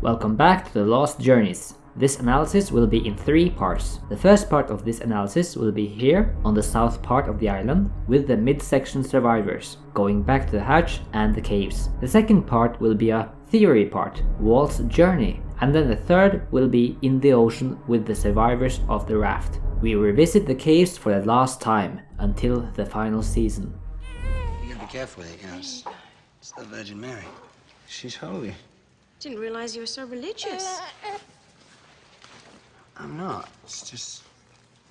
Welcome back to the Lost Journeys. This analysis will be in 3 parts. The first part of this analysis will be here on the south part of the island with the midsection survivors, going back to the hatch and the caves. The second part will be a theory part, Walt's journey, and then the third will be in the ocean with the survivors of the raft. We revisit the caves for the last time until the final season. You gotta be careful with it, you know, it's the Virgin Mary. She's holy. Didn't realize you were so religious. I'm not. It's just,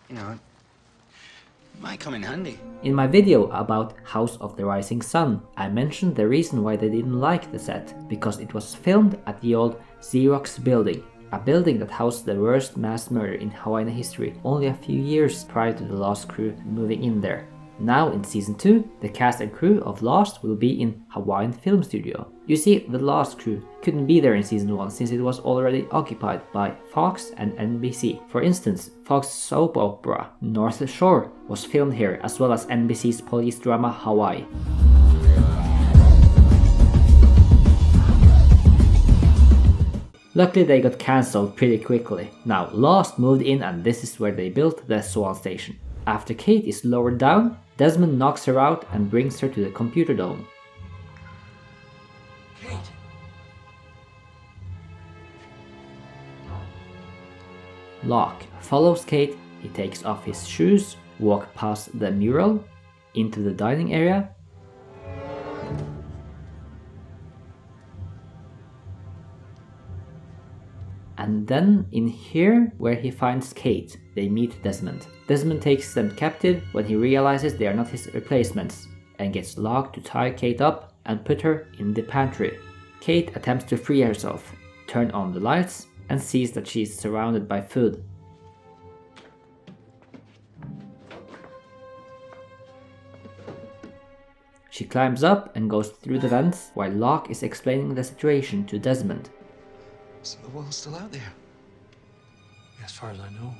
you know, it might come in handy. In my video about House of the Rising Sun, I mentioned the reason why they didn't like the set, because it was filmed at the old Xerox building, a building that housed the worst mass murder in Hawaiian history only a few years prior to the Lost crew moving in there. Now in season 2, the cast and crew of Lost will be in Hawaiian Film Studio. You see, the Lost crew couldn't be there in season 1 since it was already occupied by Fox and NBC. For instance, Fox's soap opera North Shore was filmed here, as well as NBC's police drama Hawaii. Luckily they got cancelled pretty quickly. Now Lost moved in and this is where they built the Swan Station. After Kate is lowered down, Desmond knocks her out and brings her to the computer dome. Kate. Locke follows Kate. He takes off his shoes, walks past the mural, into the dining area, and then in here where he finds Kate, they meet Desmond. Desmond takes them captive when he realizes they are not his replacements, and gets Locke to tie Kate up and put her in the pantry. Kate attempts to free herself, turn on the lights, and sees that she is surrounded by food. She climbs up and goes through the vents while Locke is explaining the situation to Desmond. So the wall's still out there? As far as I know.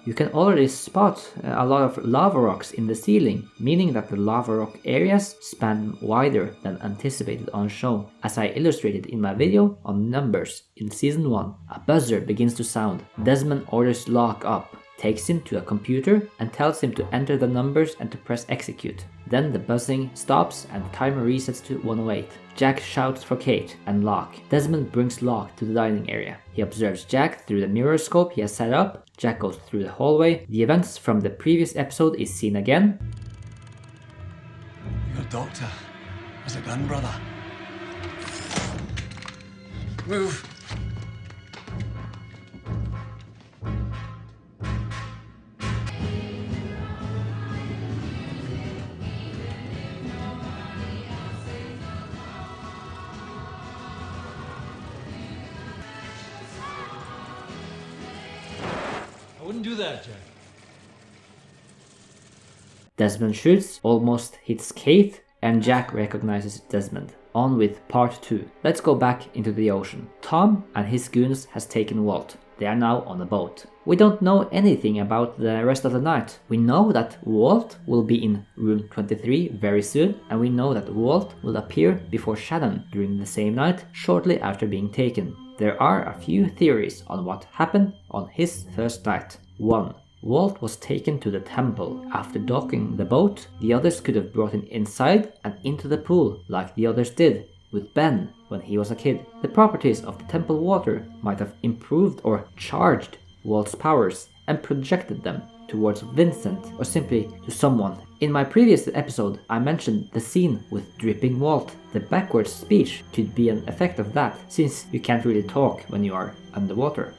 You can already spot a lot of lava rocks in the ceiling, meaning that the lava rock areas span wider than anticipated on show, as I illustrated in my video on numbers in season 1. A buzzer begins to sound. Desmond orders Locke up, takes him to a computer and tells him to enter the numbers and to press execute. Then the buzzing stops and the timer resets to 108. Jack shouts for Kate and Locke. Desmond brings Locke to the dining area. He observes Jack through the mirror scope he has set up. Jack goes through the hallway. The events from the previous episode is seen again. Your doctor has a gun, brother. Move. I wouldn't do that, Jack. Desmond shoots, almost hits Kate, and Jack recognizes Desmond. On with part 2. Let's go back into the ocean. Tom and his goons has taken Walt. They are now on a boat. We don't know anything about the rest of the night. We know that Walt will be in room 23 very soon, and we know that Walt will appear before Shannon during the same night, shortly after being taken. There are a few theories on what happened on his first night. 1. Walt was taken to the temple. After docking the boat, the others could have brought him inside and into the pool like the others did with Ben when he was a kid. The properties of the temple water might have improved or charged Walt's powers and projected them towards Vincent or simply to someone. In my previous episode, I mentioned the scene with dripping Walt. The backwards speech could be an effect of that, since you can't really talk when you are underwater.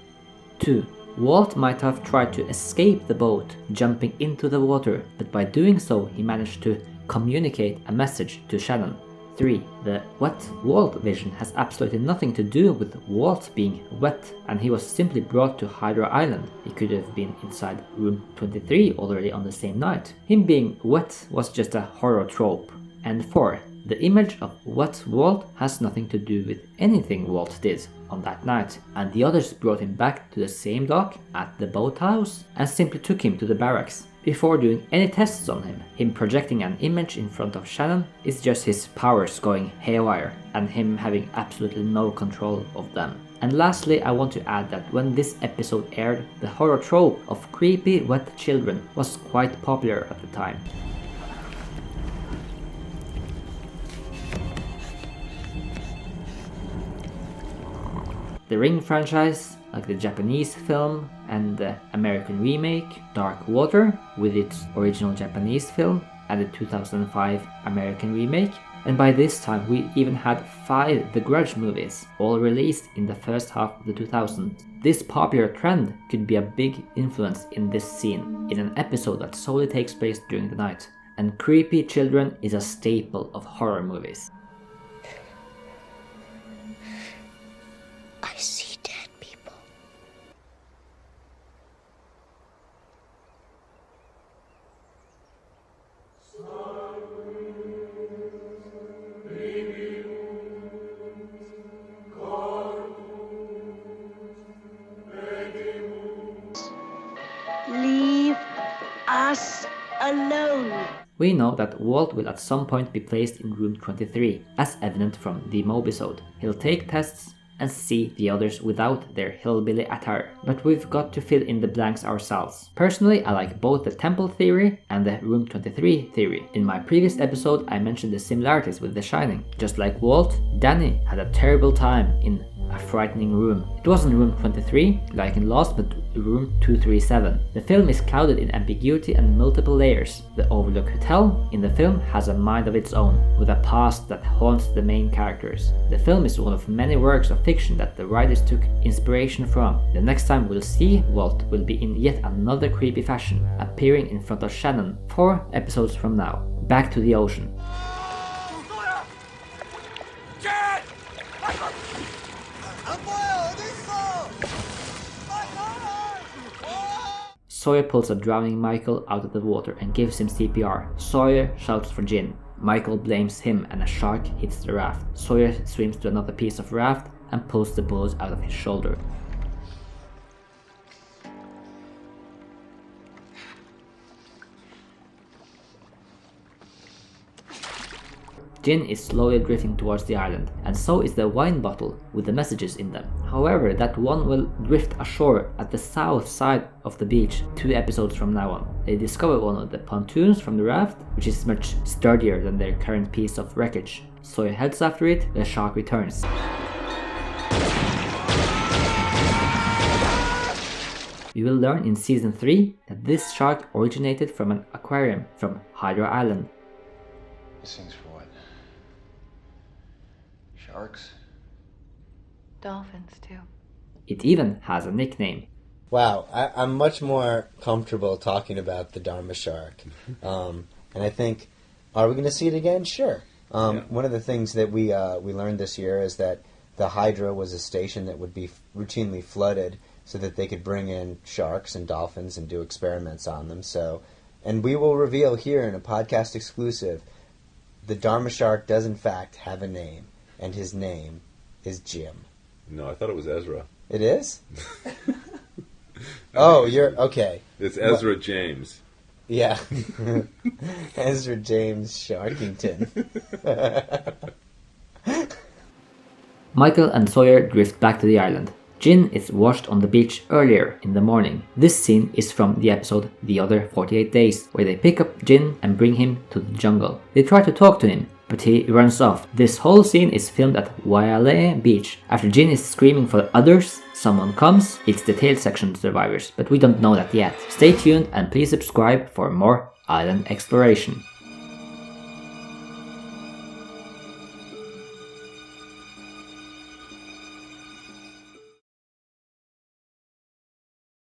2. Walt might have tried to escape the boat, jumping into the water, but by doing so he managed to communicate a message to Shannon. 3. The wet Walt vision has absolutely nothing to do with Walt being wet, and he was simply brought to Hydra Island. He could have been inside room 23 already on the same night. Him being wet was just a horror trope. And 4. The image of wet Walt has nothing to do with anything Walt did on that night, and the others brought him back to the same dock at the boathouse and simply took him to the barracks. before doing any tests on him. Him projecting an image in front of Shannon is just his powers going haywire and him having absolutely no control of them. And lastly, I want to add that when this episode aired, the horror trope of creepy wet children was quite popular at the time. The Ring franchise, like the Japanese film and the American remake Dark Water with its original Japanese film and the 2005 American remake, and by this time we even had 5 The Grudge movies, all released in the first half of the 2000s. This popular trend could be a big influence in this scene, in an episode that solely takes place during the night, and creepy children is a staple of horror movies. I see dead people. Leave us alone. We know that Walt will at some point be placed in room 23, as evident from the mobisode. He'll take tests and see the others without their hillbilly attire, but we've got to fill in the blanks ourselves. Personally, I like both the temple theory and the room 23 theory. In my previous episode, I mentioned the similarities with The Shining. Just like Walt, Danny had a terrible time in a frightening room. It wasn't room 23, like in Lost, but room 237. The film is clouded in ambiguity and multiple layers. The Overlook Hotel in the film has a mind of its own, with a past that haunts the main characters. The film is one of many works of fiction that the writers took inspiration from. The next time we'll see Walt will be in yet another creepy fashion, appearing in front of Shannon 4 episodes from now. Back to the ocean. Sawyer pulls a drowning Michael out of the water and gives him CPR. Sawyer shouts for Jin. Michael blames him and a shark hits the raft. Sawyer swims to another piece of raft and pulls the bullet out of his shoulder. Jin is slowly drifting towards the island, and so is the wine bottle with the messages in them. However, that one will drift ashore at the south side of the beach 2 episodes from now on. They discover one of the pontoons from the raft, which is much sturdier than their current piece of wreckage. Sawyer heads after it, the shark returns. We will learn in season 3 that this shark originated from an aquarium from Hydra Island. These things for what? Sharks? Dolphins, too. It even has a nickname. Wow, I'm much more comfortable talking about the Dharma shark. And I think, are we going to see it again? Sure. One of the things that we learned this year is that the Hydra was a station that would be routinely flooded so that they could bring in sharks and dolphins and do experiments on them. So, and we will reveal here in a podcast exclusive, the Dharma shark does in fact have a name, and his name is Jim. No, I thought it was Ezra. It is? Oh, you're okay. It's Ezra James. Yeah. Ezra James Sharkington. Michael and Sawyer drift back to the island. Jin is washed on the beach earlier in the morning. This scene is from the episode The Other 48 Days, where they pick up Jin and bring him to the jungle. They try to talk to him, but he runs off. This whole scene is filmed at Wailea Beach. After Jin is screaming for others, someone comes. It's the tail section survivors, but we don't know that yet. Stay tuned and please subscribe for more island exploration.